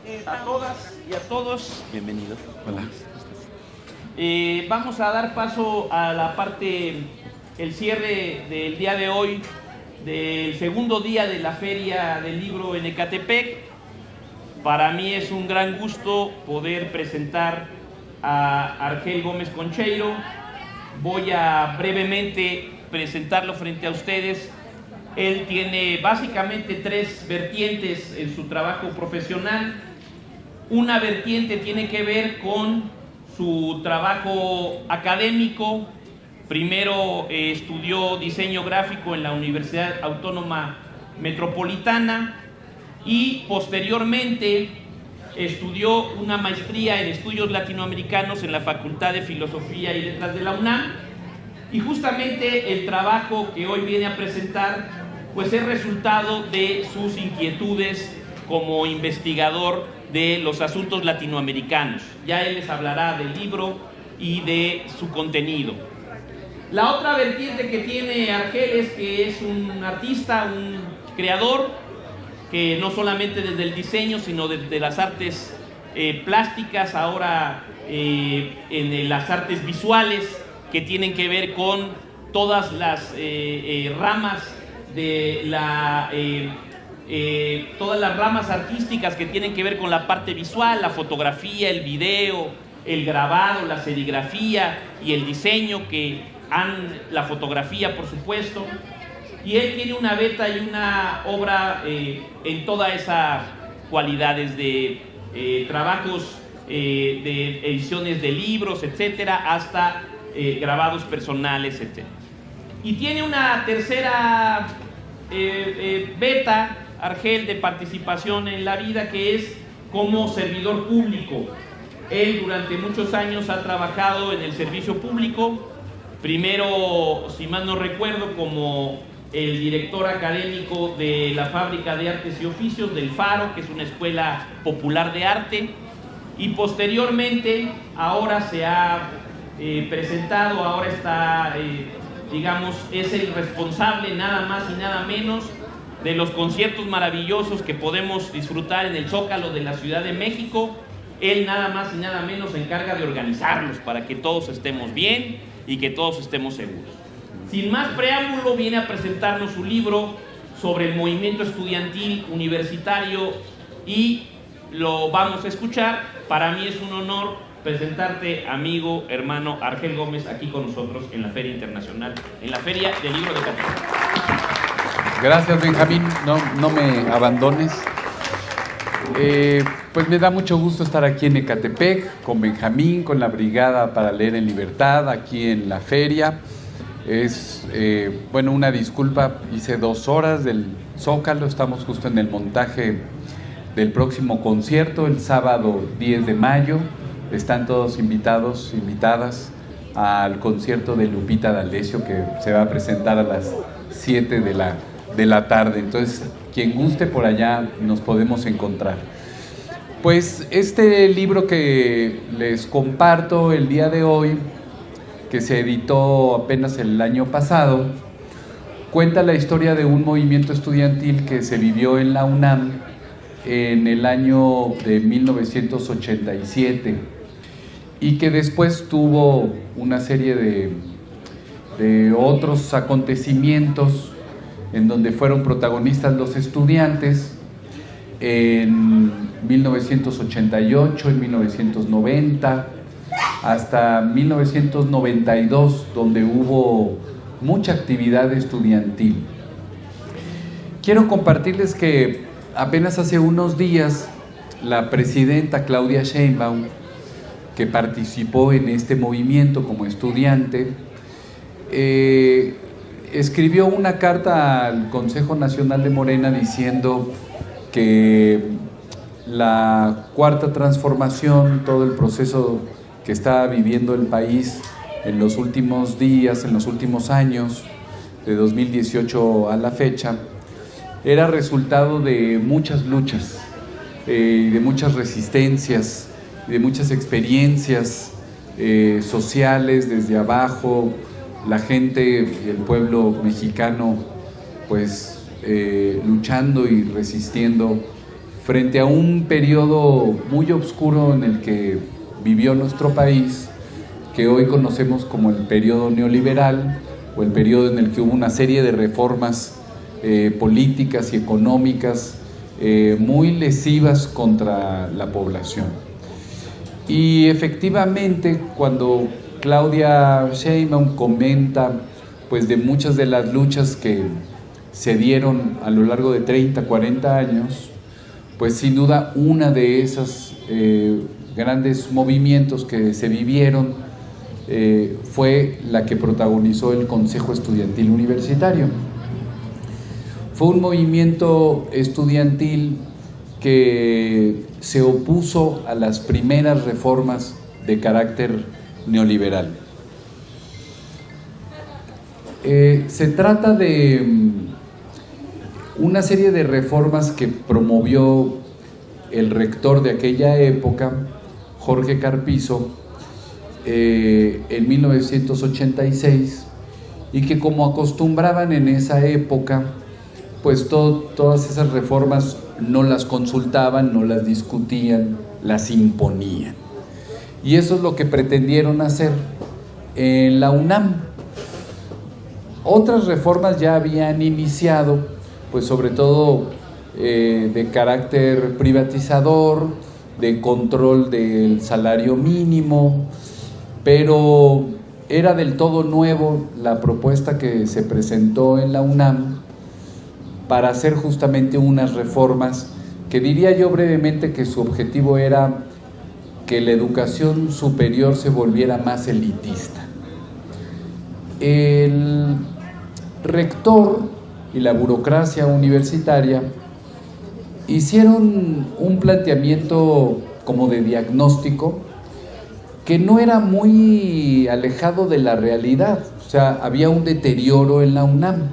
A todas y a todos, bienvenidos. Hola. Vamos a dar paso a la parte, el cierre del día de hoy, del segundo día de la Feria del Libro en Ecatepec. Para mí es un gran gusto poder presentar a Argel Gómez Concheiro. Voy a brevemente presentarlo frente a ustedes. Él tiene básicamente tres vertientes en su trabajo profesional. Una vertiente tiene que ver con su trabajo académico. Primero estudió diseño gráfico en la Universidad Autónoma Metropolitana y posteriormente estudió una maestría en estudios latinoamericanos en la Facultad de Filosofía y Letras de la UNAM. Y justamente el trabajo que hoy viene a presentar pues es resultado de sus inquietudes como investigador de los asuntos latinoamericanos. Ya él les hablará del libro y de su contenido. La otra vertiente que tiene Argel es que es un artista, un creador, que no solamente desde el diseño, sino desde las artes plásticas, ahora en las artes visuales, que tienen que ver con todas las ramas de todas las ramas artísticas que tienen que ver con la parte visual, la fotografía, el video, el grabado, la serigrafía y el diseño, la fotografía, por supuesto. Y él tiene una beta y una obra en todas esas cualidades de trabajos de ediciones de libros, etcétera, hasta grabados personales, etcétera. Y tiene una tercera beta, Argel, de participación en la vida, que es como servidor público. Él durante muchos años ha trabajado en el servicio público, primero, si mal no recuerdo, como el director académico de la Fábrica de Artes y Oficios del Faro, que es una escuela popular de arte, y posteriormente ahora se ha presentado, ahora está, digamos, es el responsable nada más y nada menos de los conciertos maravillosos que podemos disfrutar en el Zócalo de la Ciudad de México. Él nada más y nada menos se encarga de organizarlos para que todos estemos bien y que todos estemos seguros. Sin más preámbulo, viene a presentarnos su libro sobre el movimiento estudiantil universitario y lo vamos a escuchar. Para mí es un honor presentarte, amigo, hermano Argel Gómez, aquí con nosotros en la Feria Internacional, en la Feria del Libro de Ecatepec. Gracias, Benjamín, no me abandones. Pues me da mucho gusto estar aquí en Ecatepec con Benjamín, con la Brigada para Leer en Libertad, aquí en la feria. Es, bueno, una disculpa, hice 2 horas del Zócalo, estamos justo en el montaje del próximo concierto, el sábado 10 de mayo. Están todos invitados, invitadas al concierto de Lupita D'Alessio, que se va a presentar a las 7 de la tarde. Entonces, quien guste, por allá nos podemos encontrar. Pues este libro que les comparto el día de hoy, que se editó apenas el año pasado, cuenta la historia de un movimiento estudiantil que se vivió en la UNAM en el año de 1987 y que después tuvo una serie de otros acontecimientos en donde fueron protagonistas los estudiantes en 1988, en 1990, hasta 1992, donde hubo mucha actividad estudiantil. Quiero compartirles que apenas hace unos días la presidenta Claudia Sheinbaum, que participó en este movimiento como estudiante, escribió una carta al Consejo Nacional de Morena diciendo que la cuarta transformación, todo el proceso que está viviendo el país en los últimos días, en los últimos años, de 2018 a la fecha, era resultado de muchas luchas, de muchas resistencias, de muchas experiencias sociales desde abajo, la gente, el pueblo mexicano, pues luchando y resistiendo frente a un periodo muy oscuro en el que vivió nuestro país, que hoy conocemos como el periodo neoliberal, o el periodo en el que hubo una serie de reformas políticas y económicas muy lesivas contra la población. Y efectivamente, cuando Claudia Sheinbaum comenta pues de muchas de las luchas que se dieron a lo largo de 30, 40 años, pues sin duda una de esas grandes movimientos que se vivieron fue la que protagonizó el Consejo Estudiantil Universitario. Fue un movimiento estudiantil que se opuso a las primeras reformas de carácter neoliberal. Se trata de una serie de reformas que promovió el rector de aquella época, Jorge Carpizo, en 1986, y que, como acostumbraban en esa época, pues todas esas reformas no las consultaban, no las discutían, las imponían. Y eso es lo que pretendieron hacer en la UNAM. Otras reformas ya habían iniciado, pues sobre todo de carácter privatizador, de control del salario mínimo, pero era del todo nuevo la propuesta que se presentó en la UNAM para hacer justamente unas reformas que diría yo brevemente que su objetivo era que la educación superior se volviera más elitista. El rector y la burocracia universitaria hicieron un planteamiento como de diagnóstico que no era muy alejado de la realidad. O sea, había un deterioro en la UNAM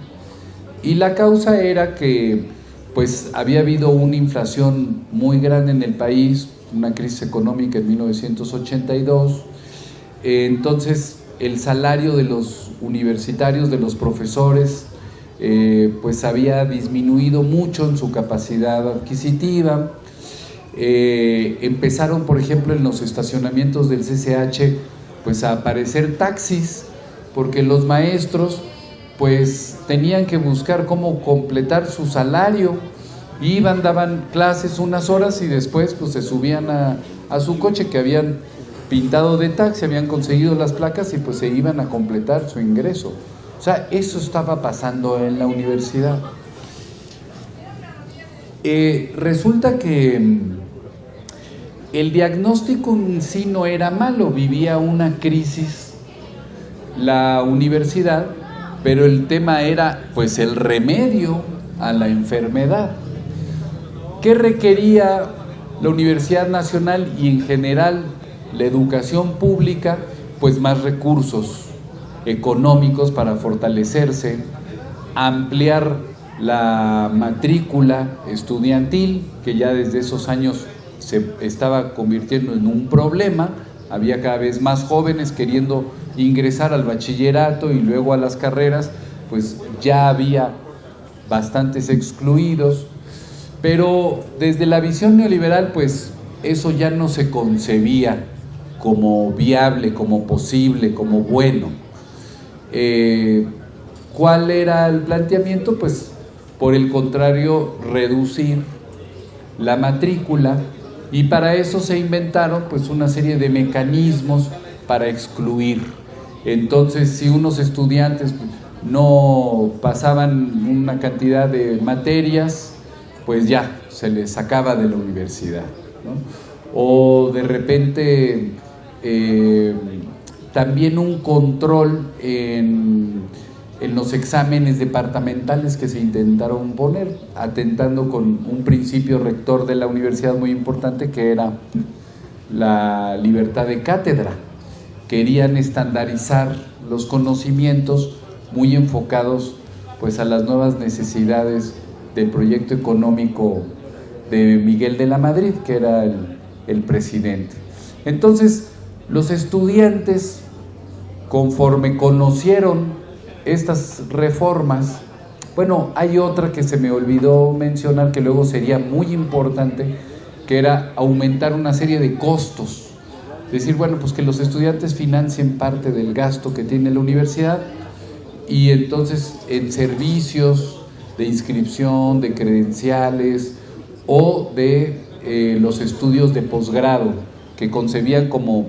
y la causa era que pues había habido una inflación muy grande en el país, una crisis económica en 1982, entonces el salario de los universitarios, de los profesores, pues había disminuido mucho en su capacidad adquisitiva. Empezaron, por ejemplo, en los estacionamientos del CCH pues a aparecer taxis, porque los maestros pues tenían que buscar cómo completar su salario. Iban, daban clases unas horas y después pues se subían a su coche que habían pintado de taxi, habían conseguido las placas y pues se iban a completar su ingreso. O sea, eso estaba pasando en la universidad. Resulta que el diagnóstico en sí no era malo, vivía una crisis la universidad, pero el tema era pues el remedio a la enfermedad. ¿Qué requería la Universidad Nacional y en general la educación pública? Pues más recursos económicos para fortalecerse, ampliar la matrícula estudiantil, que ya desde esos años se estaba convirtiendo en un problema. Había cada vez más jóvenes queriendo ingresar al bachillerato y luego a las carreras, pues ya había bastantes excluidos. Pero desde la visión neoliberal, pues eso ya no se concebía como viable, como posible, como bueno. ¿Cuál era el planteamiento? Pues por el contrario, reducir la matrícula, y para eso se inventaron pues una serie de mecanismos para excluir. Entonces, si unos estudiantes no pasaban una cantidad de materias, pues ya se les sacaba de la universidad, ¿no? O de repente también un control en los exámenes departamentales que se intentaron poner, atentando con un principio rector de la universidad muy importante, que era la libertad de cátedra. Querían estandarizar los conocimientos muy enfocados pues a las nuevas necesidades del proyecto económico de Miguel de la Madrid, que era el presidente. Entonces, los estudiantes, conforme conocieron estas reformas, Bueno, hay otra que se me olvidó mencionar, que luego sería muy importante, que era aumentar una serie de costos. Decir, bueno, pues que los estudiantes financien parte del gasto que tiene la universidad, y entonces en servicios de inscripción, de credenciales o de los estudios de posgrado, que concebían como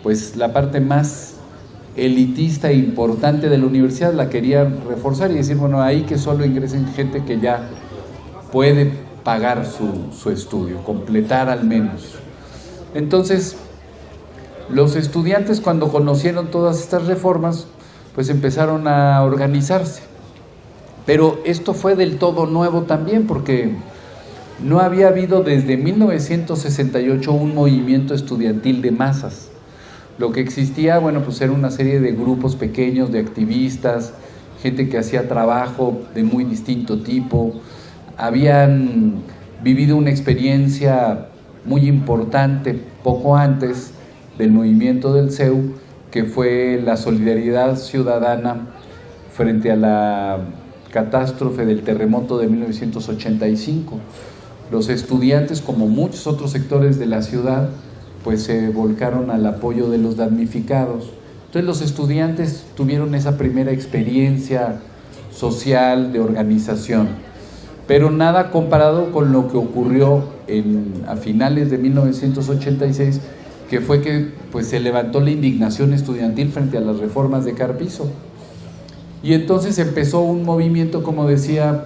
pues la parte más elitista e importante de la universidad, la querían reforzar y decir, bueno, ahí que solo ingresen gente que ya puede pagar su estudio, completar al menos. Entonces, los estudiantes, cuando conocieron todas estas reformas, pues empezaron a organizarse. Pero esto fue del todo nuevo también, porque no había habido desde 1968 un movimiento estudiantil de masas. Lo que existía, bueno, pues era una serie de grupos pequeños de activistas, gente que hacía trabajo de muy distinto tipo, habían vivido una experiencia muy importante poco antes del movimiento del CEU, que fue la solidaridad ciudadana frente a la catástrofe del terremoto de 1985. Los estudiantes, como muchos otros sectores de la ciudad, pues se volcaron al apoyo de los damnificados. Entonces los estudiantes tuvieron esa primera experiencia social de organización, pero nada comparado con lo que ocurrió a finales de 1986, que fue que pues se levantó la indignación estudiantil frente a las reformas de Carpizo. Y entonces empezó un movimiento, como decía,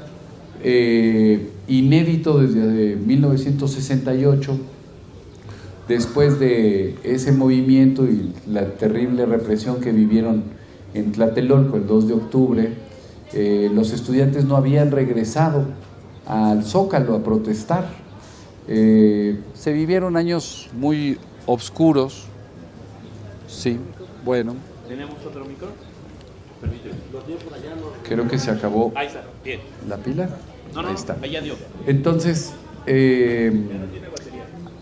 inédito desde 1968. Después de ese movimiento y la terrible represión que vivieron en Tlatelolco el 2 de octubre, los estudiantes no habían regresado al Zócalo a protestar. Se vivieron años muy oscuros. Sí, bueno. ¿Tenemos otro micro? Creo que se acabó. Ahí está, bien. ¿La pila? No, Ahí está. ahí ya dio. Entonces,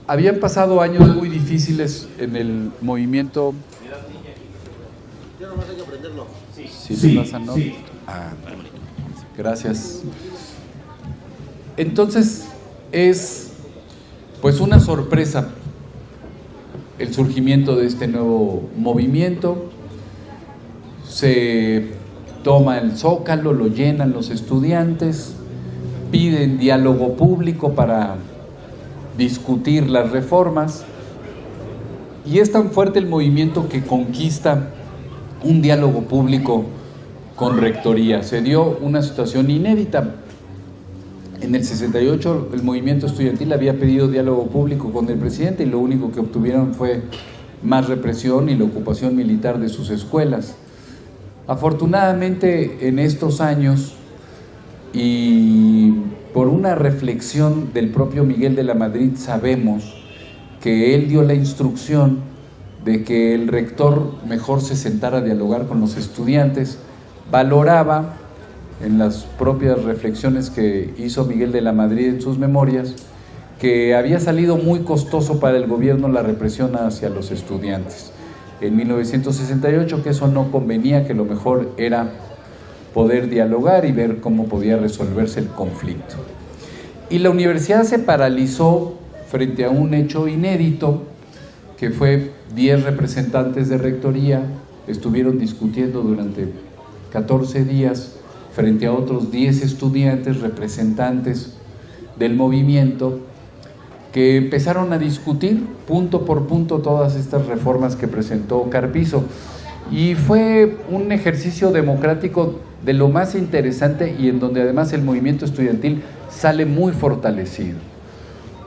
habían pasado años muy difíciles en el movimiento. Ya nomás hay que aprenderlo. ¿Sí pasa, no? Sí. Ah, gracias. Entonces, es pues una sorpresa el surgimiento de este nuevo movimiento. Se toma el Zócalo, lo llenan los estudiantes, piden diálogo público para discutir las reformas, y es tan fuerte el movimiento que conquista un diálogo público con rectoría. Se dio una situación inédita. En el 68 el movimiento estudiantil había pedido diálogo público con el presidente y lo único que obtuvieron fue más represión y la ocupación militar de sus escuelas. Afortunadamente, en estos años, y por una reflexión del propio Miguel de la Madrid, sabemos que él dio la instrucción de que el rector mejor se sentara a dialogar con los estudiantes. Valoraba, en las propias reflexiones que hizo Miguel de la Madrid en sus memorias, que había salido muy costoso para el gobierno la represión hacia los estudiantes en 1968, que eso no convenía, que lo mejor era poder dialogar y ver cómo podía resolverse el conflicto. Y la universidad se paralizó frente a un hecho inédito, que fue 10 representantes de rectoría estuvieron discutiendo durante 14 días frente a otros 10 estudiantes representantes del movimiento, que empezaron a discutir punto por punto todas estas reformas que presentó Carpizo. Y fue un ejercicio democrático de lo más interesante, y en donde además el movimiento estudiantil sale muy fortalecido,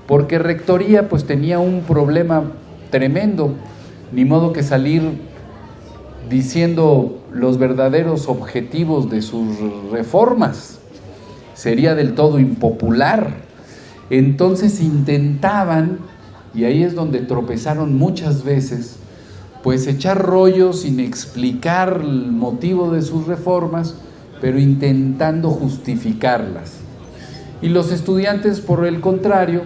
porque rectoría pues tenía un problema tremendo, ni modo que salir diciendo los verdaderos objetivos de sus reformas, sería del todo impopular. Entonces intentaban, y ahí es donde tropezaron muchas veces, pues echar rollo sin explicar el motivo de sus reformas, pero intentando justificarlas. Y los estudiantes, por el contrario,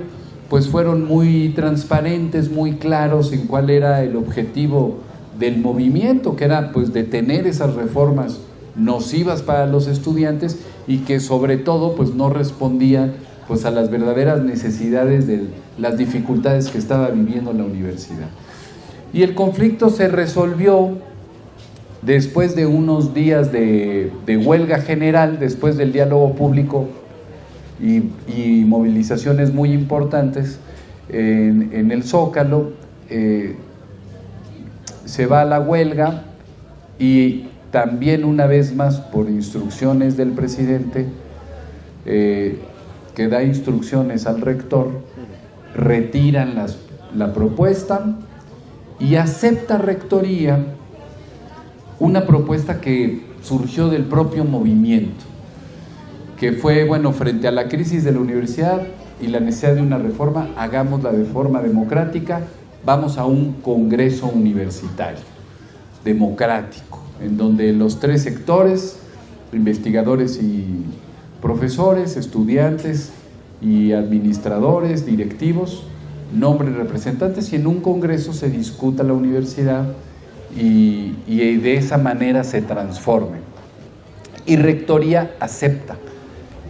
pues fueron muy transparentes, muy claros en cuál era el objetivo del movimiento, que era pues detener esas reformas nocivas para los estudiantes y que sobre todo pues no respondía pues a las verdaderas necesidades de las dificultades que estaba viviendo la universidad. Y el conflicto se resolvió después de unos días de huelga general, después del diálogo público y movilizaciones muy importantes en el Zócalo. Se va a la huelga y también una vez más por instrucciones del presidente, que da instrucciones al rector, retiran la propuesta y acepta rectoría una propuesta que surgió del propio movimiento, que fue, bueno, frente a la crisis de la universidad y la necesidad de una reforma, hagámosla de forma democrática, vamos a un congreso universitario democrático, en donde los tres sectores, investigadores y profesores, estudiantes y administradores, directivos, nombren representantes y en un congreso se discuta la universidad y de esa manera se transforme. Y rectoría acepta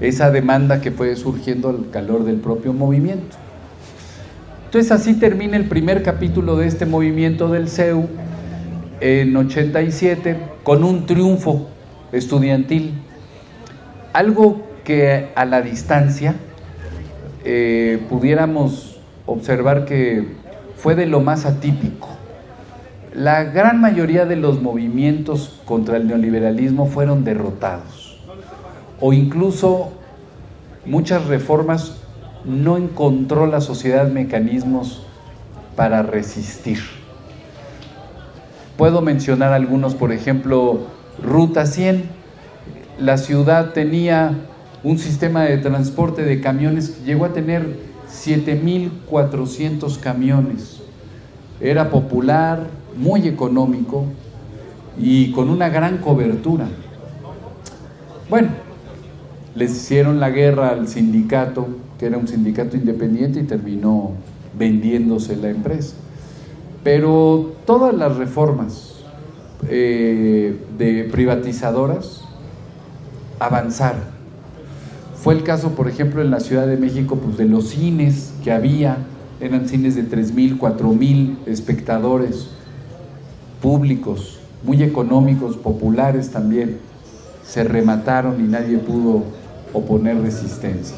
esa demanda que fue surgiendo al calor del propio movimiento. Entonces así termina el primer capítulo de este movimiento del CEU en 87 con un triunfo estudiantil, algo que a la distancia pudiéramos observar que fue de lo más atípico. La gran mayoría de los movimientos contra el neoliberalismo fueron derrotados, o incluso muchas reformas no encontró la sociedad mecanismos para resistir. Puedo mencionar algunos, por ejemplo, Ruta 100. La ciudad tenía un sistema de transporte de camiones, llegó a tener 7,400 camiones. Era popular, muy económico y con una gran cobertura. Bueno, les hicieron la guerra al sindicato, que era un sindicato independiente, y terminó vendiéndose la empresa. Pero todas las reformas de privatizadoras avanzaron. Fue el caso, por ejemplo, en la Ciudad de México, pues de los cines que había, eran cines de 3,000, 4,000 espectadores públicos, muy económicos, populares también, se remataron y nadie pudo oponer resistencia.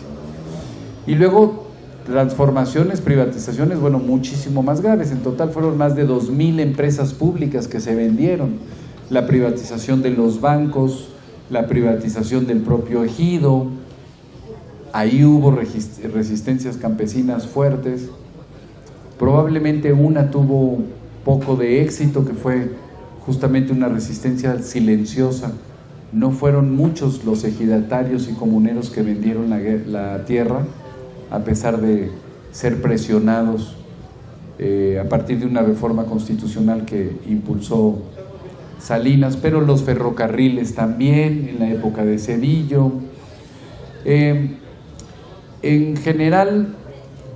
Y luego transformaciones, privatizaciones, bueno, muchísimo más graves. En total fueron más de 2,000 empresas públicas que se vendieron. La privatización de los bancos, la privatización del propio ejido. Ahí hubo resistencias campesinas fuertes. Probablemente una tuvo poco de éxito, que fue justamente una resistencia silenciosa. No fueron muchos los ejidatarios y comuneros que vendieron la tierra, a pesar de ser presionados a partir de una reforma constitucional que impulsó Salinas, pero los ferrocarriles también, en la época de Zedillo. En general,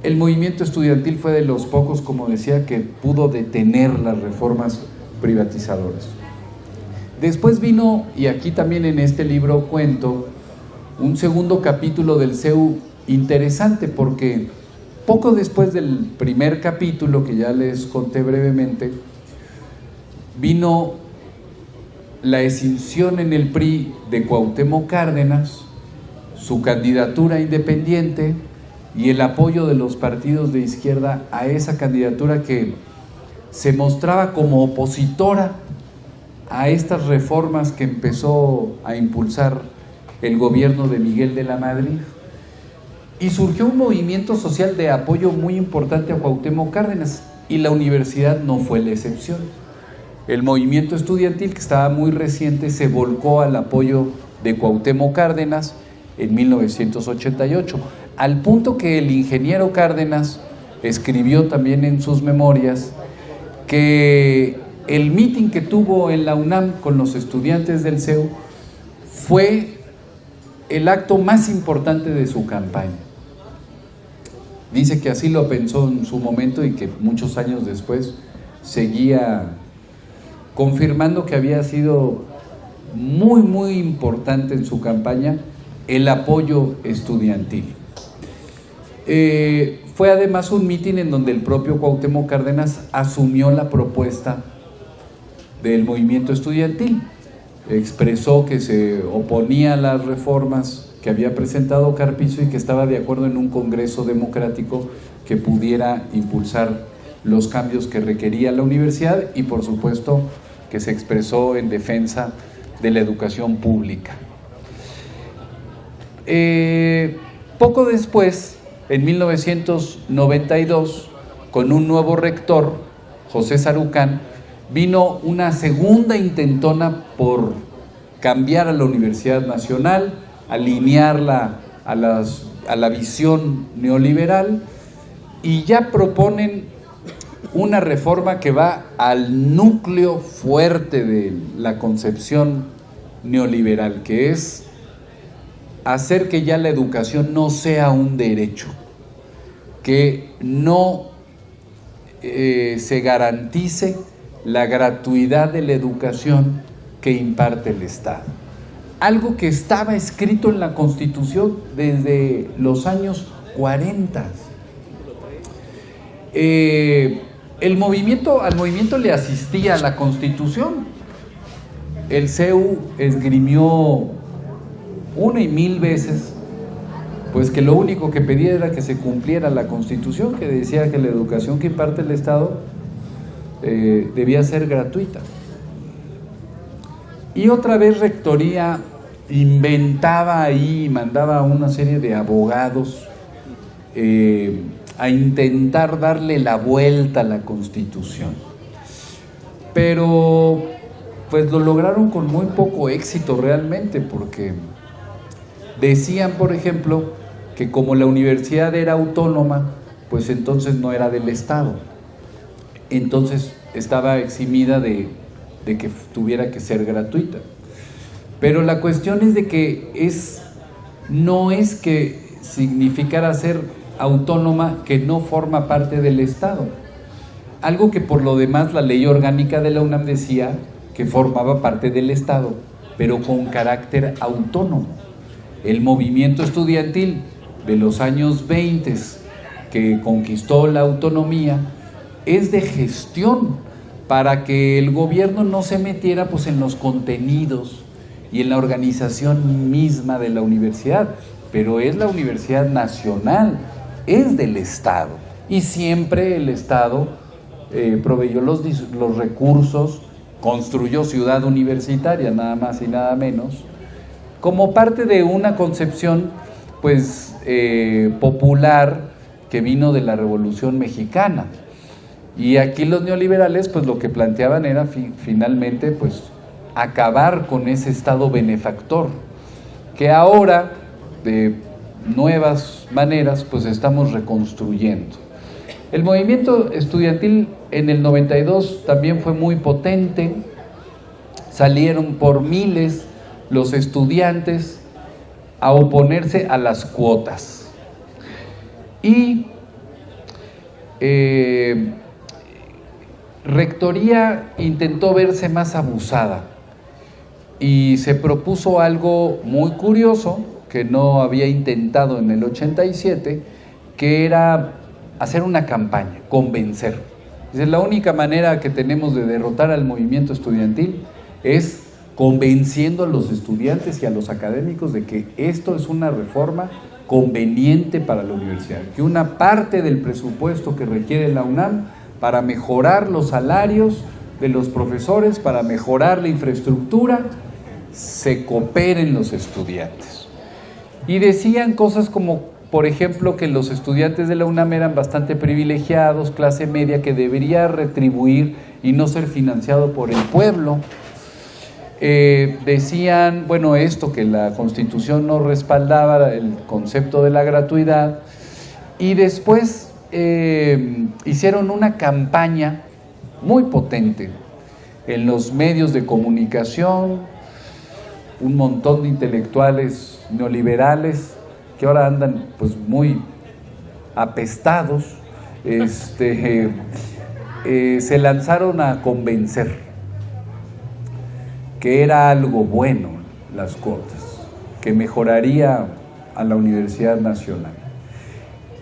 el movimiento estudiantil fue de los pocos, como decía, que pudo detener las reformas privatizadoras. Después vino, y aquí también en este libro cuento, un segundo capítulo del CEU interesante, porque poco después del primer capítulo, que ya les conté brevemente, vino la escinsión en el PRI de Cuauhtémoc Cárdenas, su candidatura independiente y el apoyo de los partidos de izquierda a esa candidatura que se mostraba como opositora a estas reformas que empezó a impulsar el gobierno de Miguel de la Madrid. Y surgió un movimiento social de apoyo muy importante a Cuauhtémoc Cárdenas, y la universidad no fue la excepción. El movimiento estudiantil, que estaba muy reciente, se volcó al apoyo de Cuauhtémoc Cárdenas en 1988, al punto que el ingeniero Cárdenas escribió también en sus memorias que el mitin que tuvo en la UNAM con los estudiantes del CEU fue el acto más importante de su campaña. Dice que así lo pensó en su momento y que muchos años después seguía confirmando que había sido muy, muy importante en su campaña el apoyo estudiantil. Fue además un mitin en donde el propio Cuauhtémoc Cárdenas asumió la propuesta del movimiento estudiantil. Expresó que se oponía a las reformas que había presentado Carpizo y que estaba de acuerdo en un congreso democrático que pudiera impulsar los cambios que requería la universidad, y por supuesto que se expresó en defensa de la educación pública. Poco después, en 1992, con un nuevo rector, José Sarucán, vino una segunda intentona por cambiar a la Universidad Nacional, alinearla a la visión neoliberal, y ya proponen una reforma que va al núcleo fuerte de la concepción neoliberal, que es hacer que ya la educación no sea un derecho, que no se garantice la gratuidad de la educación que imparte el Estado. Algo que estaba escrito en la Constitución desde los años 40. Al movimiento le asistía la Constitución. El CEU esgrimió una y mil veces pues que lo único que pedía era que se cumpliera la Constitución, que decía que la educación que imparte el Estado debía ser gratuita. Y otra vez Rectoría inventaba ahí, mandaba a una serie de abogados a intentar darle la vuelta a la Constitución, pero pues lo lograron con muy poco éxito realmente, porque decían, por ejemplo, que como la universidad era autónoma, pues entonces no era del Estado, entonces estaba eximida de que tuviera que ser gratuita. Pero la cuestión es de que no es que significara ser autónoma que no forma parte del Estado, algo que por lo demás la ley orgánica de la UNAM decía que formaba parte del Estado, pero con carácter autónomo. El movimiento estudiantil de los años 20 que conquistó la autonomía es de gestión, para que el gobierno no se metiera pues en los contenidos y en la organización misma de la universidad, pero es la Universidad Nacional, es del Estado, y siempre el Estado proveyó los recursos, construyó Ciudad Universitaria, nada más y nada menos, como parte de una concepción pues popular que vino de la Revolución Mexicana. Y aquí los neoliberales pues lo que planteaban era finalmente pues acabar con ese Estado benefactor, que ahora de nuevas maneras pues estamos reconstruyendo. El movimiento estudiantil en el 92 también fue muy potente, salieron por miles los estudiantes a oponerse a las cuotas, y Rectoría intentó verse más abusada y se propuso algo muy curioso que no había intentado en el 87, que era hacer una campaña, convencer. Es la única manera que tenemos de derrotar al movimiento estudiantil es convenciendo a los estudiantes y a los académicos de que esto es una reforma conveniente para la universidad, que una parte del presupuesto que requiere la UNAM para mejorar los salarios de los profesores, para mejorar la infraestructura, se cooperen los estudiantes. Y decían cosas como, por ejemplo, que los estudiantes de la UNAM eran bastante privilegiados, clase media, que debería retribuir y no ser financiado por el pueblo. Decían, bueno, esto, que la Constitución no respaldaba el concepto de la gratuidad, y después hicieron una campaña muy potente en los medios de comunicación, un montón de intelectuales neoliberales que ahora andan pues muy apestados, se lanzaron a convencer que era algo bueno las cuotas, que mejoraría a la Universidad Nacional.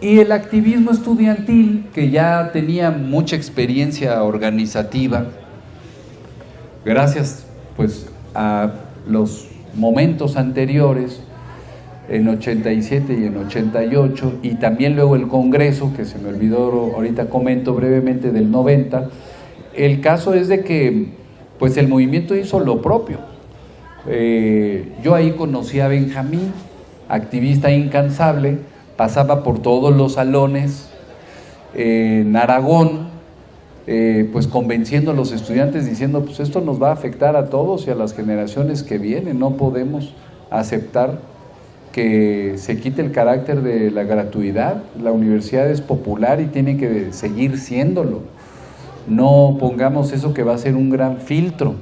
Y el activismo estudiantil, que ya tenía mucha experiencia organizativa, gracias pues a los momentos anteriores, en 87 y en 88, y también luego el Congreso, que se me olvidó, ahorita comento brevemente, del 90, el caso es de que pues el movimiento hizo lo propio. Yo ahí conocí a Benjamín, activista incansable, pasaba por todos los salones en Aragón, pues convenciendo a los estudiantes, diciendo pues esto nos va a afectar a todos y a las generaciones que vienen, no podemos aceptar que se quite el carácter de la gratuidad, la universidad es popular y tiene que seguir siéndolo, no pongamos eso que va a ser un gran filtro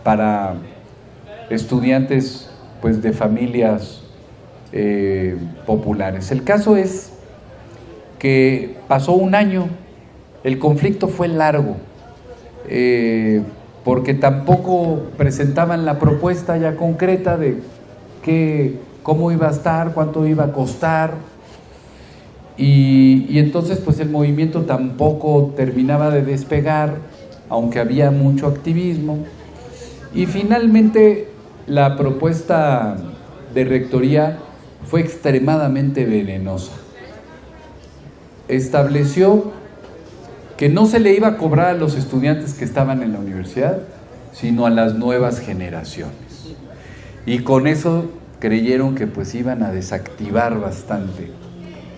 para estudiantes pues de familias populares. El caso es que pasó un año, el conflicto fue largo, porque tampoco presentaban la propuesta ya concreta de cómo iba a estar, cuánto iba a costar, y entonces pues el movimiento tampoco terminaba de despegar, aunque había mucho activismo, y finalmente la propuesta de rectoría fue extremadamente venenosa. Estableció que no se le iba a cobrar a los estudiantes que estaban en la universidad, sino a las nuevas generaciones. Y con eso creyeron que pues iban a desactivar bastante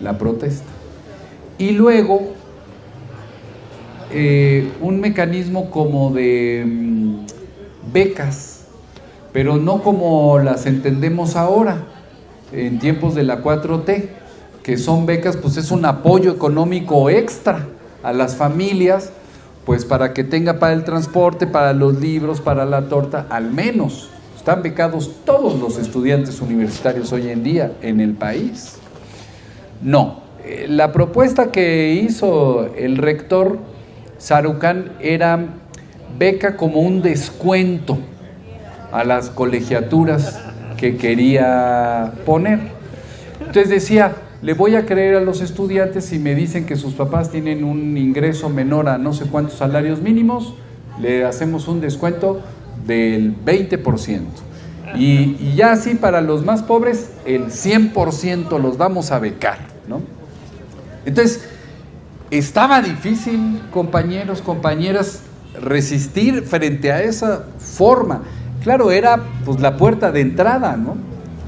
la protesta. Y luego, un mecanismo como de becas, pero no como las entendemos ahora, en tiempos de la 4T, que son becas, pues es un apoyo económico extra a las familias, pues para que tenga para el transporte, para los libros, para la torta, al menos. Están becados todos los estudiantes universitarios hoy en día en el país. No, la propuesta que hizo el rector Sarucán era beca como un descuento a las colegiaturas que quería poner. Entonces decía, le voy a creer a los estudiantes si me dicen que sus papás tienen un ingreso menor a no sé cuántos salarios mínimos, le hacemos un descuento del 20%. Y ya así para los más pobres, el 100% los vamos a becar, ¿no? Entonces, estaba difícil, compañeros, compañeras, resistir frente a esa forma. Claro, era pues la puerta de entrada, ¿no?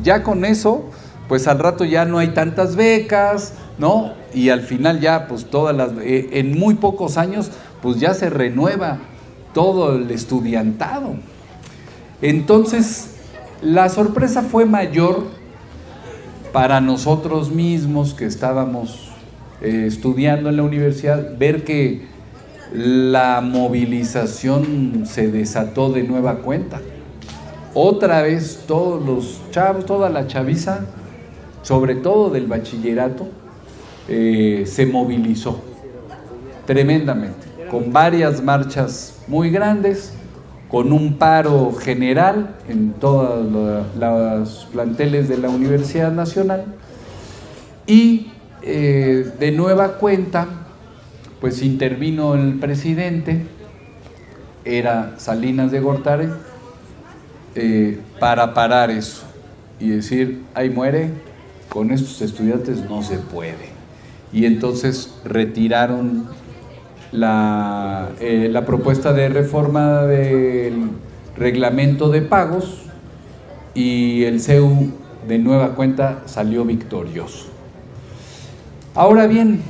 Ya con eso, pues al rato ya no hay tantas becas, ¿no? Y al final ya, pues en muy pocos años, pues ya se renueva todo el estudiantado. Entonces, la sorpresa fue mayor para nosotros mismos que estábamos estudiando en la universidad, ver que la movilización se desató de nueva cuenta. Otra vez todos los chavos, toda la chaviza, sobre todo del bachillerato, se movilizó tremendamente, con varias marchas muy grandes, con un paro general en todos los planteles de la Universidad Nacional, y de nueva cuenta pues intervino el presidente, era Salinas de Gortari, para parar eso y decir, ahí muere, con estos estudiantes no se puede. Y entonces retiraron la propuesta de reforma del reglamento de pagos y el CEU de nueva cuenta salió victorioso. Ahora bien,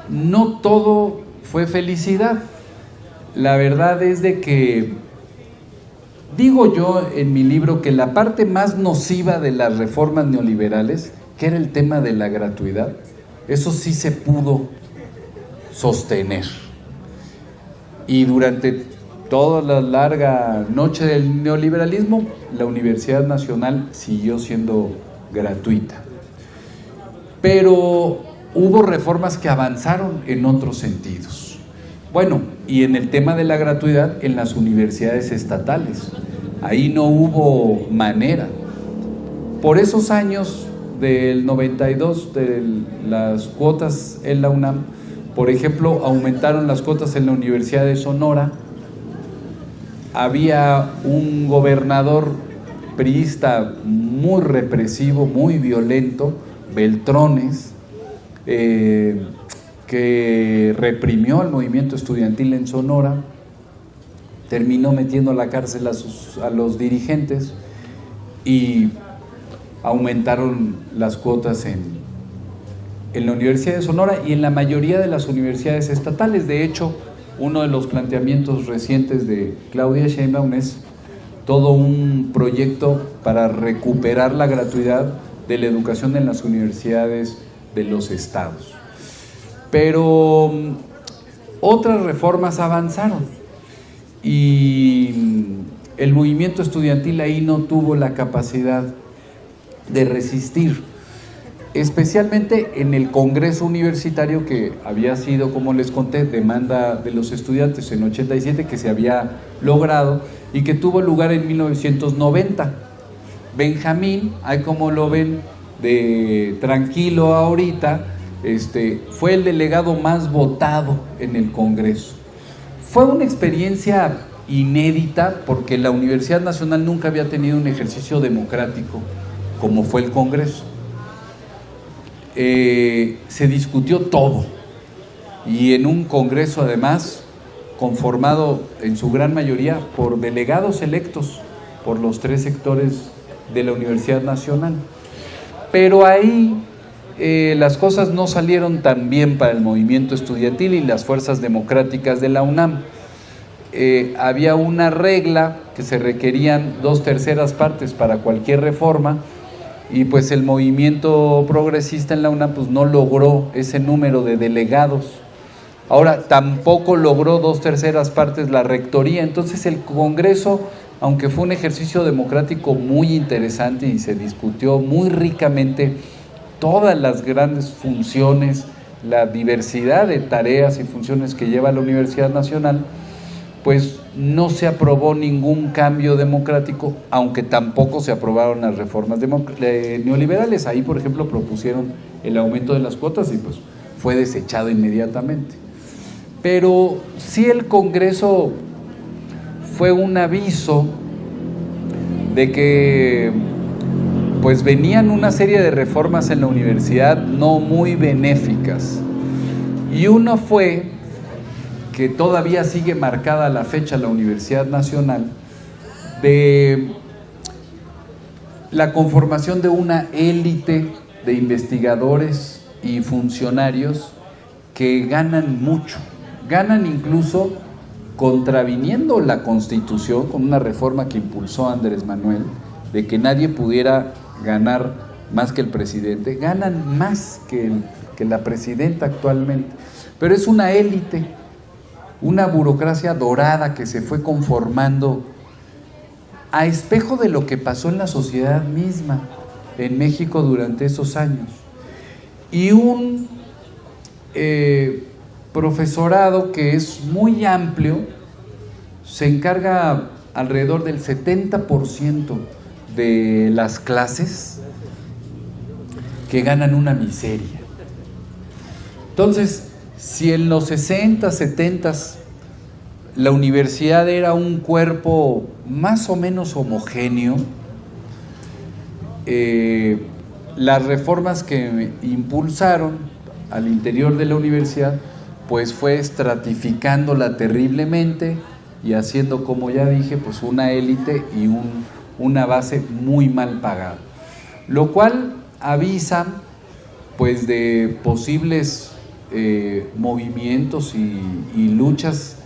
no todo fue felicidad. La verdad es de que, digo yo en mi libro, que la parte más nociva de las reformas neoliberales, que era el tema de la gratuidad, eso sí se pudo sostener. Y durante toda la larga noche del neoliberalismo, la Universidad Nacional siguió siendo gratuita. Pero hubo reformas que avanzaron en otros sentidos. Bueno, y en el tema de la gratuidad en las universidades estatales. Ahí no hubo manera. Por esos años del 92, de las cuotas en la UNAM, por ejemplo, aumentaron las cuotas en la Universidad de Sonora. Había un gobernador priista muy represivo, muy violento, Beltrones, que reprimió el movimiento estudiantil en Sonora, terminó metiendo a la cárcel a los dirigentes y aumentaron las cuotas en la Universidad de Sonora y en la mayoría de las universidades estatales. De hecho, uno de los planteamientos recientes de Claudia Sheinbaum es todo un proyecto para recuperar la gratuidad de la educación en las universidades de los estados. Pero otras reformas avanzaron y el movimiento estudiantil ahí no tuvo la capacidad de resistir, especialmente en el Congreso Universitario, que había sido, como les conté, demanda de los estudiantes en 87, que se había logrado y que tuvo lugar en 1990. Benjamín, ahí como lo ven, de tranquilo ahorita, fue el delegado más votado en el Congreso. Fue una experiencia inédita porque la Universidad Nacional nunca había tenido un ejercicio democrático como fue el Congreso. Se discutió todo y en un Congreso además conformado en su gran mayoría por delegados electos por los 3 sectores de la Universidad Nacional. Pero ahí las cosas no salieron tan bien para el movimiento estudiantil y las fuerzas democráticas de la UNAM. Había una regla que se requerían 2/3 partes para cualquier reforma y pues el movimiento progresista en la UNAM pues no logró ese número de delegados. Ahora tampoco logró 2/3 partes la rectoría. Entonces el Congreso, aunque fue un ejercicio democrático muy interesante y se discutió muy ricamente todas las grandes funciones, la diversidad de tareas y funciones que lleva la Universidad Nacional, pues no se aprobó ningún cambio democrático, aunque tampoco se aprobaron las reformas neoliberales. Ahí, por ejemplo, propusieron el aumento de las cuotas y pues fue desechado inmediatamente. Pero sí, el Congreso fue un aviso de que pues venían una serie de reformas en la universidad no muy benéficas, y uno fue que todavía sigue marcada a la fecha la Universidad Nacional, de la conformación de una élite de investigadores y funcionarios que ganan mucho, ganan incluso contraviniendo la Constitución, con una reforma que impulsó Andrés Manuel, de que nadie pudiera ganar más que el presidente. Ganan más que la presidenta actualmente, pero es una élite, una burocracia dorada que se fue conformando a espejo de lo que pasó en la sociedad misma en México durante esos años, y un profesorado que es muy amplio, se encarga alrededor del 70% de las clases, que ganan una miseria. Entonces, si en los 60, 70 la universidad era un cuerpo más o menos homogéneo, las reformas que impulsaron al interior de la universidad pues fue estratificándola terriblemente y haciendo, como ya dije, pues una élite y una base muy mal pagada, lo cual avisa pues de posibles movimientos y luchas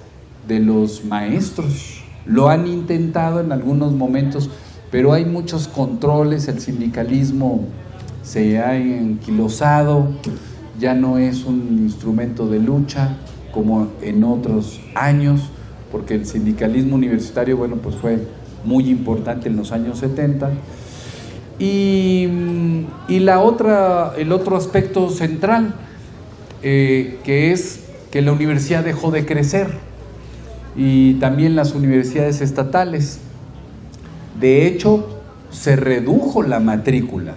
de los maestros. Lo han intentado en algunos momentos, pero hay muchos controles, el sindicalismo se ha enquilosado, ya no es un instrumento de lucha como en otros años, porque el sindicalismo universitario, bueno, pues fue muy importante en los años 70. Y el otro aspecto central, que es que la universidad dejó de crecer. y también las universidades estatales. De hecho, se redujo la matrícula.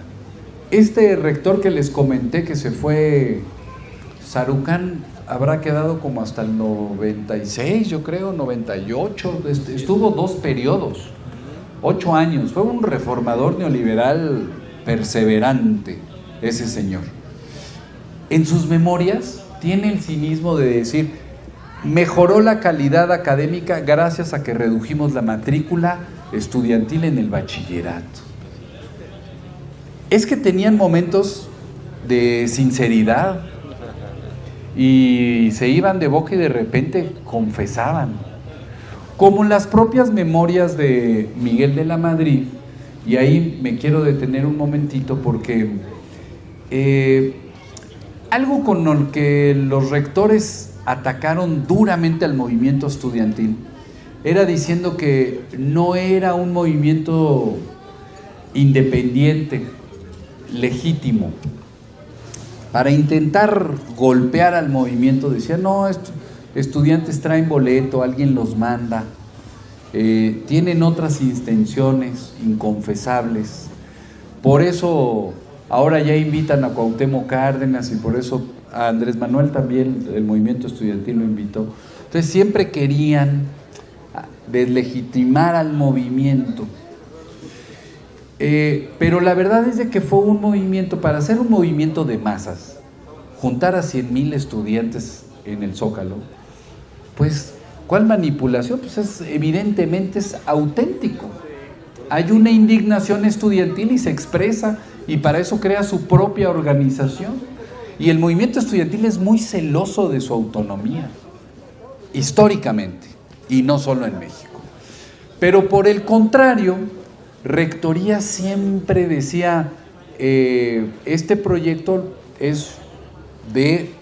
Este rector que les comenté que se fue, Sarucán, habrá quedado como hasta el 96, yo creo, 98, estuvo 2 periodos, 8 años, fue un reformador neoliberal perseverante ese señor. En sus memorias tiene el cinismo de decir: mejoró la calidad académica gracias a que redujimos la matrícula estudiantil en el bachillerato. Es que tenían momentos de sinceridad y se iban de boca y de repente confesaban, como las propias memorias de Miguel de la Madrid. Y ahí me quiero detener un momentito porque algo con lo que los rectores atacaron duramente al movimiento estudiantil era diciendo que no era un movimiento independiente, legítimo. Para intentar golpear al movimiento decían: no, estudiantes traen boleto, alguien los manda, tienen otras intenciones inconfesables. Por eso ahora ya invitan a Cuauhtémoc Cárdenas, y por eso a Andrés Manuel también el movimiento estudiantil lo invitó. Entonces siempre querían deslegitimar al movimiento. Pero la verdad es de que fue un movimiento, para hacer un movimiento de masas, juntar a 100,000 estudiantes en el Zócalo, pues ¿cuál manipulación? Pues evidentemente es auténtico. Hay una indignación estudiantil y se expresa, y para eso crea su propia organización. Y el movimiento estudiantil es muy celoso de su autonomía, históricamente, y no solo en México. Pero por el contrario, Rectoría siempre decía: este proyecto es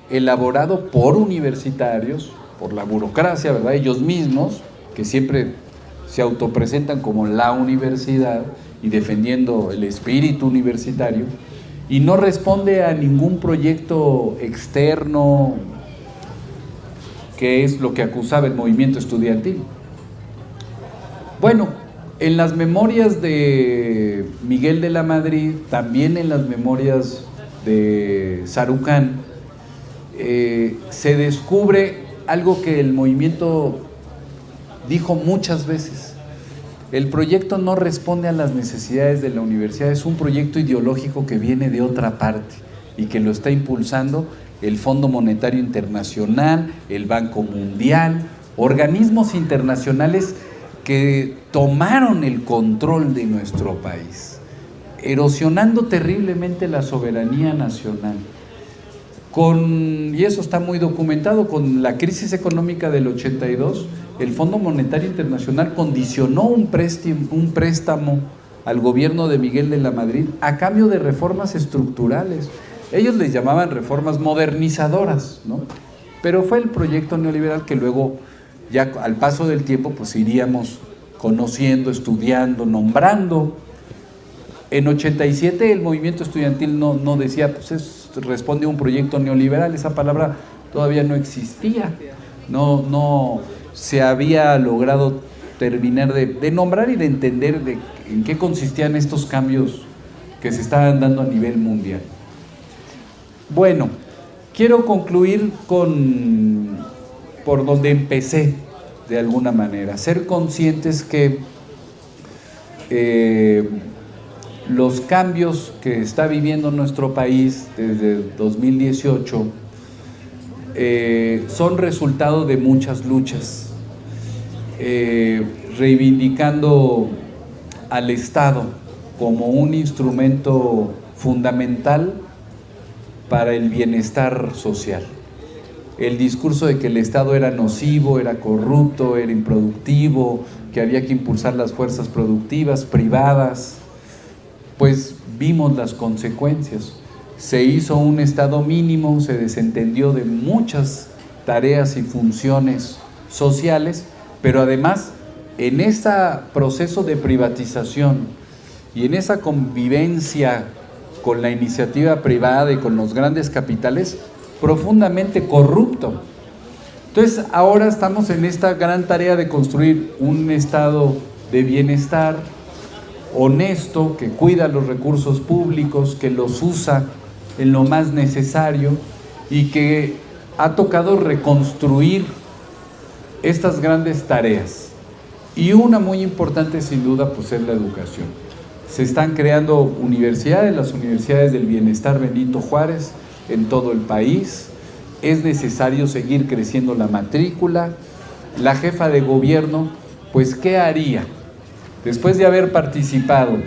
elaborado por universitarios, por la burocracia, ¿verdad? Ellos mismos, que siempre se autopresentan como la universidad y defendiendo el espíritu universitario, y no responde a ningún proyecto externo, que es lo que acusaba el movimiento estudiantil. Bueno, en las memorias de Miguel de la Madrid, también en las memorias de Sarucán, se descubre algo que el movimiento dijo muchas veces: el proyecto no responde a las necesidades de la universidad, es un proyecto ideológico que viene de otra parte y que lo está impulsando el Fondo Monetario Internacional, el Banco Mundial, organismos internacionales que tomaron el control de nuestro país, erosionando terriblemente la soberanía nacional. Y eso está muy documentado, con la crisis económica del 82, el Fondo Monetario Internacional condicionó un préstamo al gobierno de Miguel de la Madrid a cambio de reformas estructurales. Ellos les llamaban reformas modernizadoras, ¿no? Pero fue el proyecto neoliberal que luego, ya al paso del tiempo, pues iríamos conociendo, estudiando, nombrando. En 87 el movimiento estudiantil no decía, pues responde a un proyecto neoliberal, esa palabra todavía no existía, no se había logrado terminar de nombrar y de entender en qué consistían estos cambios que se estaban dando a nivel mundial. Bueno, quiero concluir por donde empecé, de alguna manera, ser conscientes que los cambios que está viviendo nuestro país desde 2018 son resultado de muchas luchas, reivindicando al Estado como un instrumento fundamental para el bienestar social. El discurso de que el Estado era nocivo, era corrupto, era improductivo, que había que impulsar las fuerzas productivas privadas, pues vimos las consecuencias. Se hizo un Estado mínimo, se desentendió de muchas tareas y funciones sociales, pero además en ese proceso de privatización y en esa convivencia con la iniciativa privada y con los grandes capitales, profundamente corrupto. Entonces, ahora estamos en esta gran tarea de construir un estado de bienestar honesto, que cuida los recursos públicos, que los usa en lo más necesario y que ha tocado reconstruir estas grandes tareas. Y una muy importante, sin duda, pues es la educación. Se están creando universidades, las universidades del bienestar Benito Juárez en todo el país. Es necesario seguir creciendo la matrícula. La jefa de gobierno, pues, ¿qué haría? Después de haber participado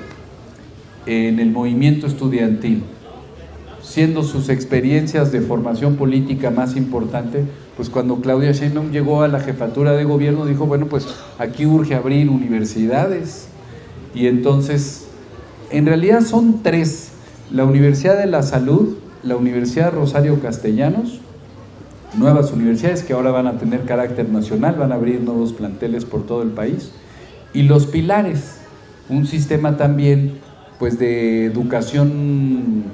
en el movimiento estudiantil, siendo sus experiencias de formación política más importante, pues cuando Claudia Sheinbaum llegó a la jefatura de gobierno dijo, bueno, pues aquí urge abrir universidades. Y entonces, en realidad son tres: la Universidad de la Salud, la Universidad Rosario Castellanos, nuevas universidades que ahora van a tener carácter nacional, van a abrir nuevos planteles por todo el país, y los Pilares, un sistema también pues de educación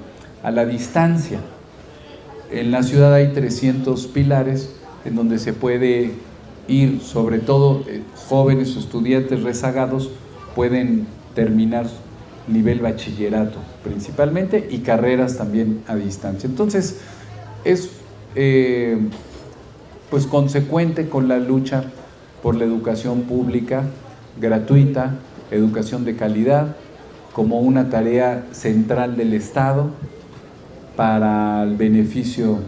a la distancia. En la ciudad hay 300 pilares en donde se puede ir, sobre todo jóvenes o estudiantes rezagados pueden terminar nivel bachillerato principalmente, y carreras también a distancia. Entonces es pues consecuente con la lucha por la educación pública gratuita, educación de calidad, como una tarea central del Estado para el beneficio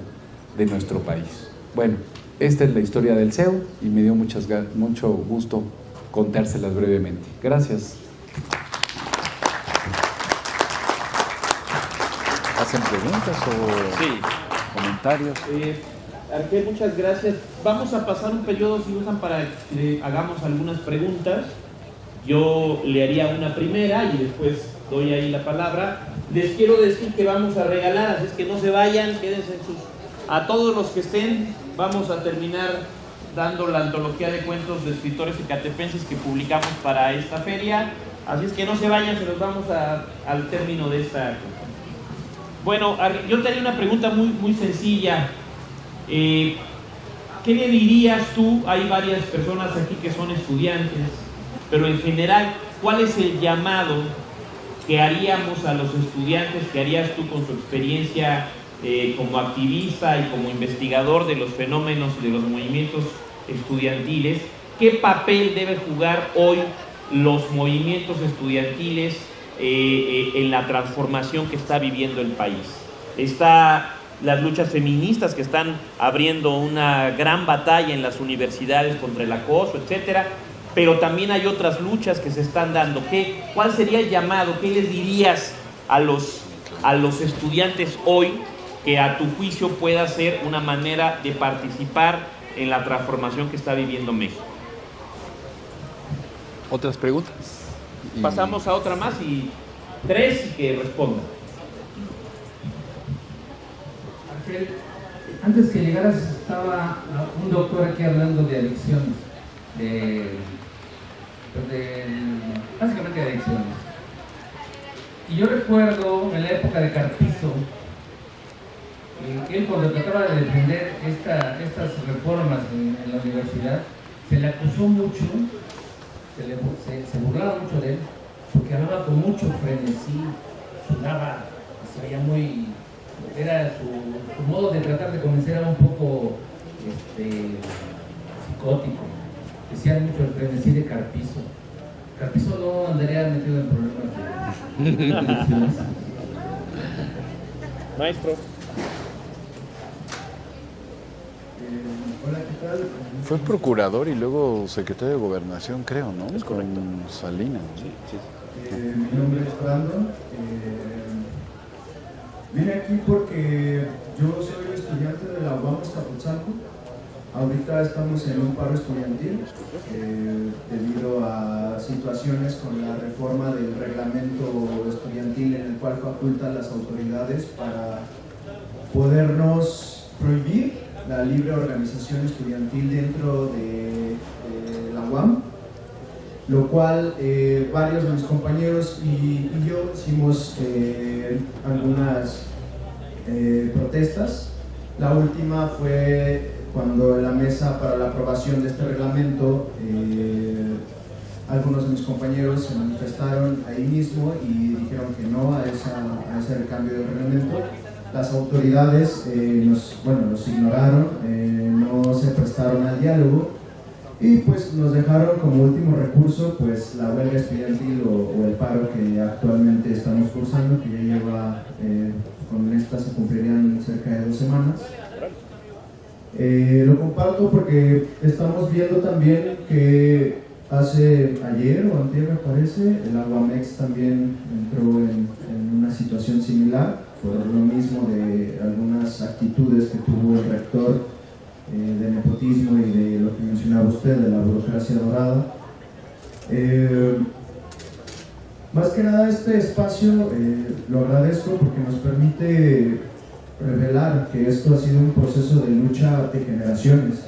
de nuestro país. Bueno, esta es la historia del CEU y me dio mucho gusto contárselas brevemente. Gracias. ¿Hacen preguntas o Sí. comentarios? Argel, muchas gracias. Vamos a pasar un periodo, si gustan, para que hagamos algunas preguntas. Yo le haría una primera y después doy ahí la palabra. Les quiero decir que vamos a regalar, así es que no se vayan, quédense en sus... A todos los que estén, vamos a terminar dando la antología de cuentos de escritores ecatepenses que publicamos para esta feria. Así es que no se vayan, se los vamos al término de esta... Bueno, yo te haría una pregunta muy sencilla. ¿Qué le dirías tú? Hay varias personas aquí que son estudiantes, pero en general, ¿cuál es el llamado que haríamos a los estudiantes, que harías tú con tu experiencia como activista y como investigador de los fenómenos y de los movimientos estudiantiles? ¿Qué papel debe jugar hoy los movimientos estudiantiles en la transformación que está viviendo el país? Está las luchas feministas que están abriendo una gran batalla en las universidades contra el acoso, etcétera, pero también hay otras luchas que se están dando. ¿Cuál sería el llamado? ¿Qué les dirías a los estudiantes hoy que a tu juicio pueda ser una manera de participar en la transformación que está viviendo México? ¿Otras preguntas? Pasamos a otra más y 3 y que respondan. Argel, antes que llegaras estaba un doctor aquí hablando de adicciones, básicamente de adicciones. Y yo recuerdo en la época de Carpizo, él cuando trataba de defender estas reformas en la universidad, se le acusó mucho, se burlaba mucho de él, porque hablaba con mucho frenesí, sudaba, se veía muy... Era su modo de tratar de convencer era un poco psicótico. Decían mucho el frenesí de Carpizo. Carpizo no andaría metido en problemas de adicciones. Maestro. Hola, ¿qué tal? Fue procurador y luego secretario de Gobernación, creo, ¿no? Es correcto. Con Salinas. Sí. Mi nombre es Brandon. Vine aquí porque yo soy estudiante de la UAM Azcapotzalco. Ahorita estamos en un paro estudiantil debido a situaciones con la reforma del reglamento estudiantil en el cual facultan las autoridades para podernos prohibir la libre organización estudiantil dentro de la UAM, lo cual varios de mis compañeros y yo hicimos algunas protestas La última fue cuando en la mesa para la aprobación de este reglamento algunos de mis compañeros se manifestaron ahí mismo y dijeron que no a ese recambio del reglamento. Las autoridades los ignoraron, no se prestaron al diálogo y pues nos dejaron como último recurso pues la huelga estudiantil o el paro que actualmente estamos cursando, que ya lleva, con esta se cumplirían cerca de 2 semanas. Lo comparto porque estamos viendo también que ayer o antier me parece, el Aguamex también entró en una situación similar por lo mismo de algunas actitudes que tuvo el rector de nepotismo y de lo que mencionaba usted, de la burocracia dorada. Más que nada este espacio lo agradezco porque nos permite revelar que esto ha sido un proceso de lucha de generaciones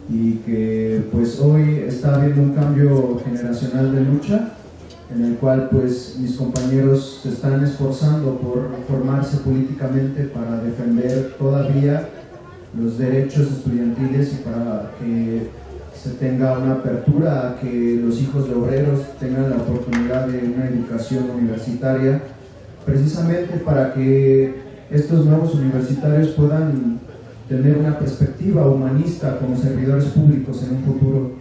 y que pues hoy está habiendo un cambio generacional de lucha en el cual pues mis compañeros se están esforzando por formarse políticamente para defender todavía los derechos estudiantiles y para que se tenga una apertura a que los hijos de obreros tengan la oportunidad de una educación universitaria, precisamente para que estos nuevos universitarios puedan tener una perspectiva humanista como servidores públicos en un futuro.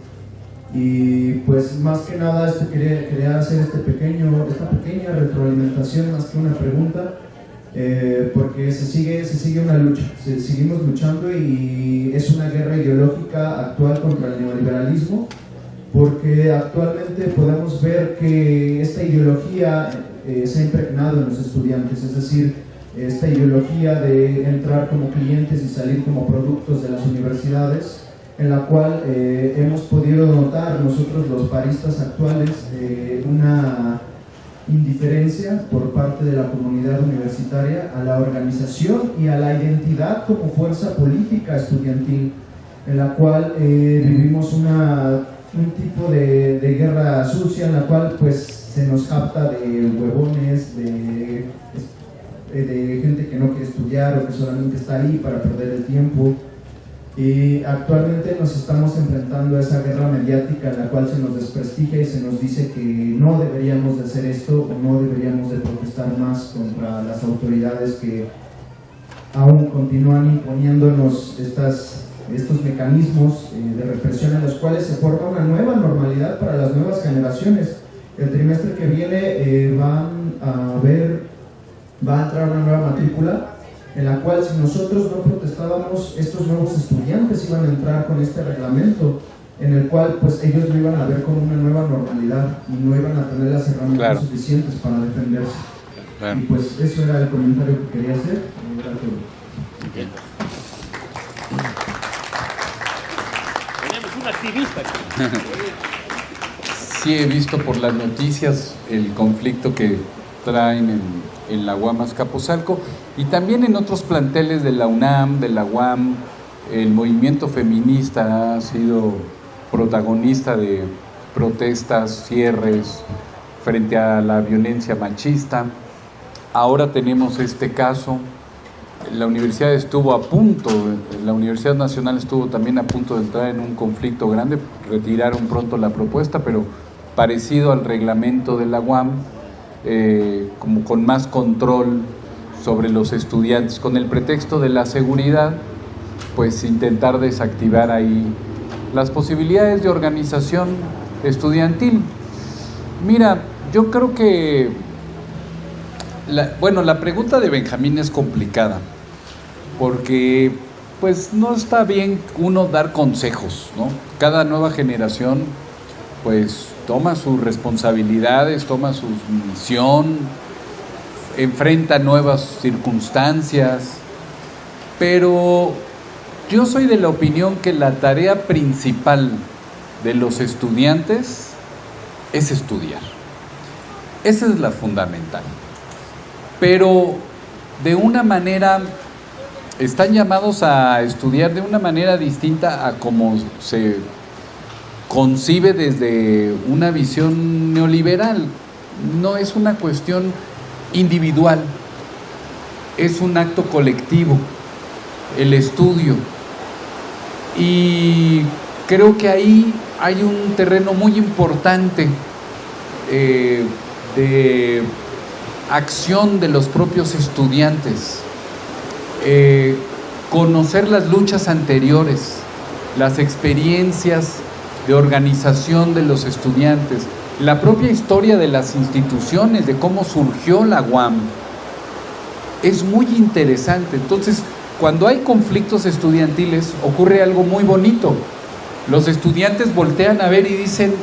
Y pues más que nada quería hacer esta pequeña retroalimentación más que una pregunta, porque se sigue una lucha, seguimos luchando y es una guerra ideológica actual contra el neoliberalismo, porque actualmente podemos ver que esta ideología se ha impregnado en los estudiantes, es decir, esta ideología de entrar como clientes y salir como productos de las universidades, en la cual hemos podido notar nosotros los paristas actuales una indiferencia por parte de la comunidad universitaria a la organización y a la identidad como fuerza política estudiantil, en la cual vivimos un tipo de guerra sucia en la cual pues se nos jacta de huevones, de gente que no quiere estudiar o que solamente está ahí para perder el tiempo. Y actualmente nos estamos enfrentando a esa guerra mediática en la cual se nos desprestigia y se nos dice que no deberíamos de hacer esto o no deberíamos de protestar más contra las autoridades que aún continúan imponiéndonos estos mecanismos de represión en los cuales se forma una nueva normalidad para las nuevas generaciones. El trimestre que viene va a entrar una nueva matrícula en la cual si nosotros no protestábamos, estos nuevos estudiantes iban a entrar con este reglamento, en el cual pues ellos lo iban a ver como una nueva normalidad y no iban a tener las herramientas suficientes para defenderse. Y pues eso era el comentario que quería hacer. Tenemos un activista aquí. Sí, he visto por las noticias el conflicto que traen en la UAM Azcapotzalco y también en otros planteles de la UNAM, de la UAM. El movimiento feminista ha sido protagonista de protestas, cierres frente a la violencia machista. Ahora tenemos este caso. La universidad la Universidad Nacional estuvo también a punto de entrar en un conflicto grande, retiraron pronto la propuesta, pero parecido al reglamento de la UAM, como con más control sobre los estudiantes, con el pretexto de la seguridad, pues intentar desactivar ahí las posibilidades de organización estudiantil. Mira, yo creo que la pregunta de Benjamín es complicada, porque pues no está bien uno dar consejos, ¿no? Cada nueva generación pues toma sus responsabilidades, toma su misión, enfrenta nuevas circunstancias, pero yo soy de la opinión que la tarea principal de los estudiantes es estudiar. Esa es la fundamental. Pero de una manera, están llamados a estudiar de una manera distinta a como se concibe desde una visión neoliberal. No es una cuestión individual, es un acto colectivo. el estudio. Y creo que ahí hay un terreno muy importante de acción de los propios estudiantes. Conocer las luchas anteriores, las experiencias de organización de los estudiantes, la propia historia de las instituciones, de cómo surgió la UAM, es muy interesante. Entonces, cuando hay conflictos estudiantiles, ocurre algo muy bonito. Los estudiantes voltean a ver y dicen,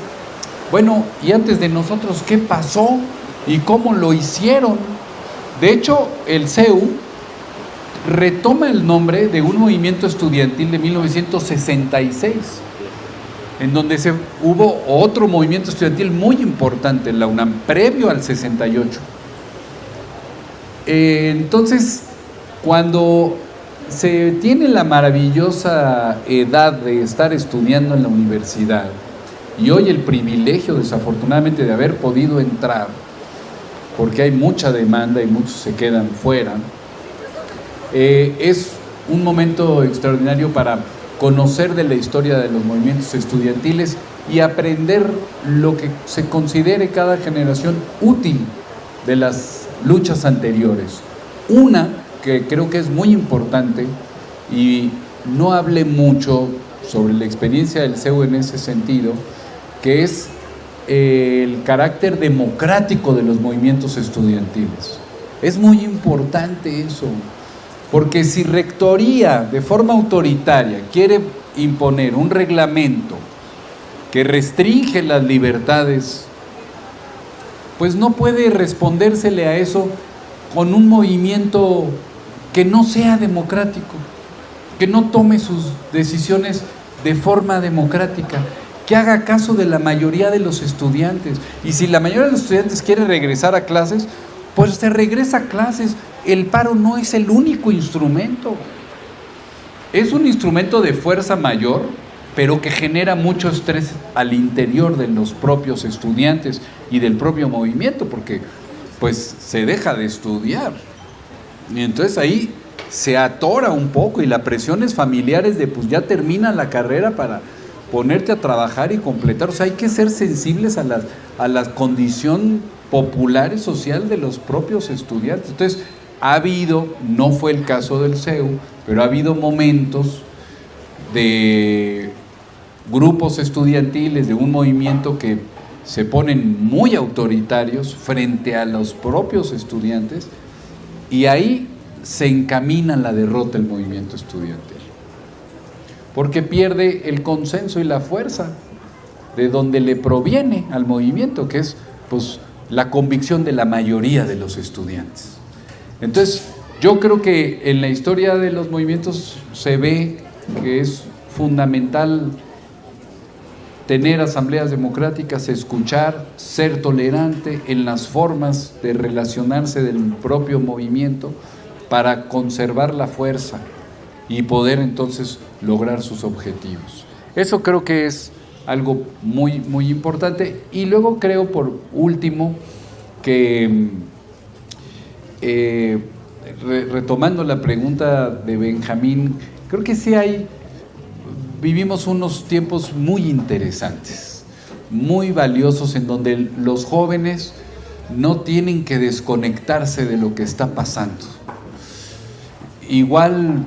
bueno, ¿y antes de nosotros qué pasó? ¿Y cómo lo hicieron? De hecho, el CEU retoma el nombre de un movimiento estudiantil de 1966, en donde hubo otro movimiento estudiantil muy importante en la UNAM, previo al 68. Entonces, cuando se tiene la maravillosa edad de estar estudiando en la universidad, y hoy el privilegio, desafortunadamente, de haber podido entrar, porque hay mucha demanda y muchos se quedan fuera, es un momento extraordinario para conocer de la historia de los movimientos estudiantiles y aprender lo que se considere cada generación útil de las luchas anteriores. Una que creo que es muy importante, y no hablé mucho sobre la experiencia del CEU en ese sentido, que es el carácter democrático de los movimientos estudiantiles. Es muy importante eso, porque si Rectoría de forma autoritaria quiere imponer un reglamento que restringe las libertades, pues no puede respondérsele a eso con un movimiento que no sea democrático, que no tome sus decisiones de forma democrática, que haga caso de la mayoría de los estudiantes. Y si la mayoría de los estudiantes quiere regresar a clases, pues se regresa a clases. El paro no es el único instrumento. Es un instrumento de fuerza mayor, pero que genera mucho estrés al interior de los propios estudiantes y del propio movimiento, porque pues se deja de estudiar. Y entonces ahí se atora un poco, y las presiones familiares de pues ya termina la carrera para ponerte a trabajar y completar. O sea, hay que ser sensibles a la condición popular y social de los propios estudiantes. Entonces, ha habido, no fue el caso del CEU, pero ha habido momentos de grupos estudiantiles, de un movimiento que se ponen muy autoritarios frente a los propios estudiantes, y ahí se encamina la derrota del movimiento estudiantil, porque pierde el consenso y la fuerza de donde le proviene al movimiento, que es pues la convicción de la mayoría de los estudiantes. Entonces, yo creo que en la historia de los movimientos se ve que es fundamental tener asambleas democráticas, escuchar, ser tolerante en las formas de relacionarse del propio movimiento para conservar la fuerza y poder entonces lograr sus objetivos. Eso creo que es algo muy, muy importante. Y luego creo, por último, que retomando la pregunta de Benjamín, creo que sí vivimos unos tiempos muy interesantes, muy valiosos, en donde los jóvenes no tienen que desconectarse de lo que está pasando. Igual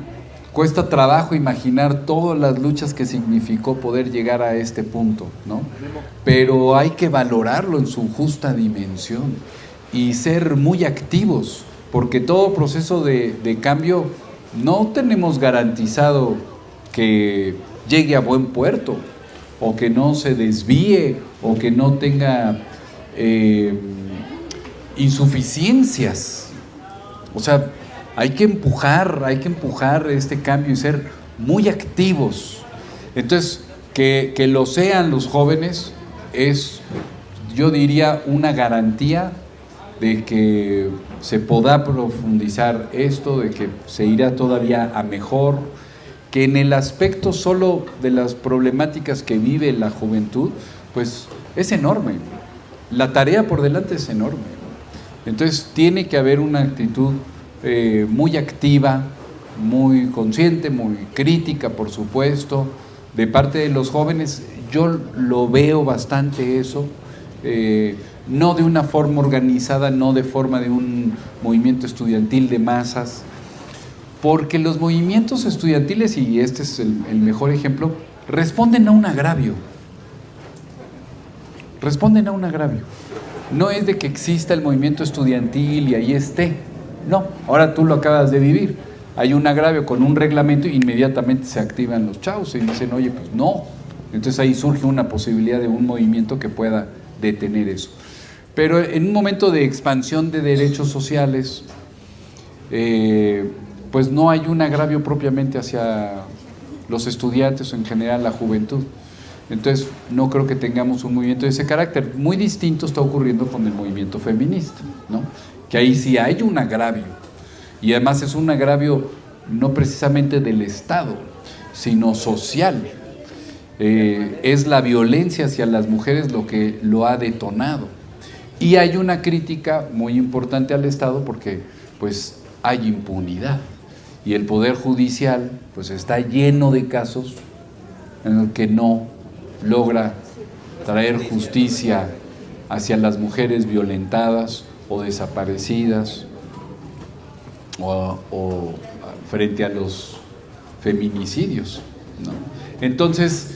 cuesta trabajo imaginar todas las luchas que significó poder llegar a este punto, ¿no? Pero hay que valorarlo en su justa dimensión y ser muy activos, porque todo proceso de cambio no tenemos garantizado que llegue a buen puerto, o que no se desvíe, o que no tenga insuficiencias. O sea, hay que empujar este cambio y ser muy activos. Entonces, que lo sean los jóvenes es, yo diría, una garantía de que se podrá profundizar esto, de que se irá todavía a mejor, que en el aspecto solo de las problemáticas que vive la juventud, pues es enorme. La tarea por delante es enorme. Entonces tiene que haber una actitud muy activa, muy consciente, muy crítica, por supuesto, de parte de los jóvenes. Yo lo veo bastante eso, no de una forma organizada, no de forma de un movimiento estudiantil de masas, porque los movimientos estudiantiles, y este es el mejor ejemplo, responden a un agravio. Responden a un agravio. No es de que exista el movimiento estudiantil y ahí esté. No, ahora tú lo acabas de vivir. Hay un agravio con un reglamento e inmediatamente se activan los chavos y dicen, oye, pues no. Entonces ahí surge una posibilidad de un movimiento que pueda detener eso. Pero en un momento de expansión de derechos sociales, pues no hay un agravio propiamente hacia los estudiantes o en general la juventud. Entonces no creo que tengamos un movimiento de ese carácter. Muy distinto está ocurriendo con el movimiento feminista, ¿no? Que ahí sí hay un agravio, y además es un agravio no precisamente del Estado, sino social. Es la violencia hacia las mujeres lo que lo ha detonado, y hay una crítica muy importante al Estado porque pues hay impunidad, y el Poder Judicial pues está lleno de casos en los que no logra traer justicia hacia las mujeres violentadas o desaparecidas, o frente a los feminicidios, ¿no? Entonces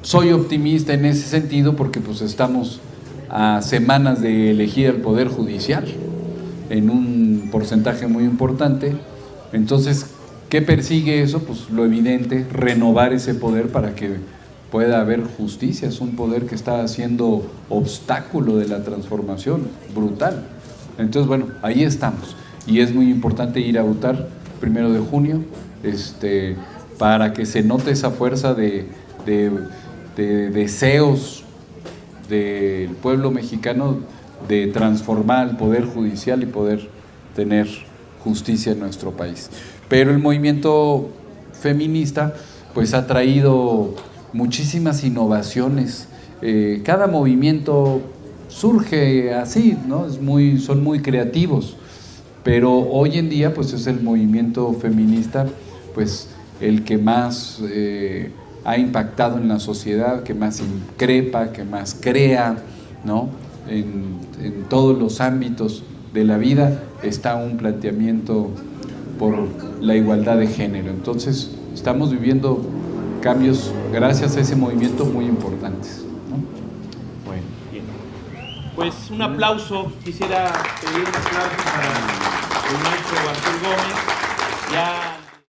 soy optimista en ese sentido porque pues estamos a semanas de elegir al Poder Judicial en un porcentaje muy importante. Entonces, ¿qué persigue eso? Pues lo evidente, renovar ese poder para que pueda haber justicia. Es un poder que está haciendo obstáculo de la transformación brutal. Entonces, bueno, ahí estamos. Y es muy importante ir a votar 1 de junio, para que se note esa fuerza de deseos del pueblo mexicano de transformar el Poder Judicial y poder tener justicia en nuestro país. Pero el movimiento feminista pues ha traído muchísimas innovaciones. Cada movimiento surge así, ¿no? Son muy creativos, pero hoy en día pues es el movimiento feminista pues el que más ha impactado en la sociedad, que más increpa, que más crea, ¿no? En todos los ámbitos de la vida está un planteamiento por la igualdad de género. Entonces estamos viviendo cambios gracias a ese movimiento muy importantes, ¿no? Bueno, bien. Pues un aplauso, quisiera pedir un aplauso para el maestro Arturo Gómez. Ya